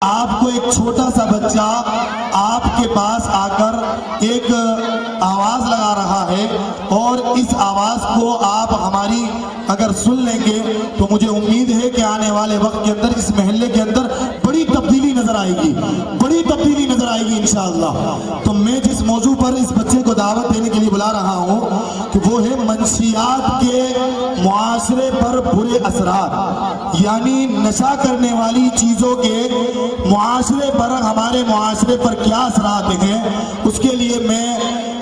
آپ کو ایک چھوٹا سا بچہ آپ کے پاس آ کر ایک آواز لگا رہا ہے اور اس آواز کو آپ ہماری اگر سن لیں گے تو مجھے امید ہے کہ آنے والے وقت کے اندر اس محلے کے اندر بڑی تبدیلی نظر آئے گی، بڑی تبدیلی نظر آئے گی انشاءاللہ۔ تو میں جس موضوع پر اس بچے کو دعوت دینے کے لیے بلا رہا ہوں کہ وہ ہے منشیات کے معاشرے پر برے اثرات، یعنی نشہ کرنے والی چیزوں کے معاشرے پر، ہمارے معاشرے پر کیا اثرات ہیں۔ اس کے لیے میں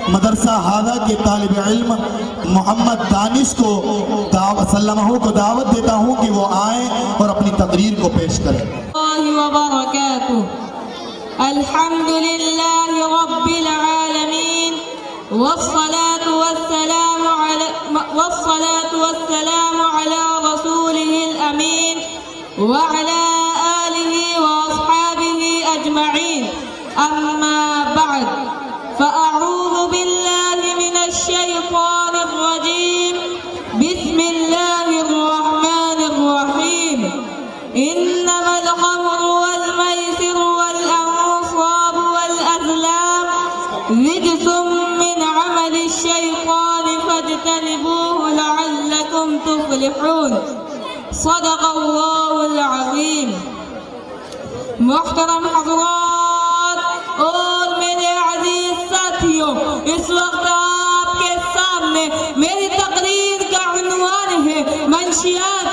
مدرسہ ہادہ کے طالب علم محمد دانش کو دعوت دیتا ہوں کہ وہ آئیں اور اپنی تقریر کو پیش کریں۔ وبركاته الحمد لله رب العالمين والصلاة والسلام على رسوله الأمين وعلى آله وأصحابه أجمعين، أما بعد فأعوذ بالله من الشيطان الرجيم، بسم الله الرحمن الرحيم، إنما الخمر والميسر والأنصاب والأزلام رجس من عمل الشيطان فاجتنبوه لعلكم تفلحون، صدق الله العظيم۔ محترم حضرات اور میرے عزیز ساتھیوں، اس وقت آپ کے سامنے میری تقریر کا عنوان ہے منشیات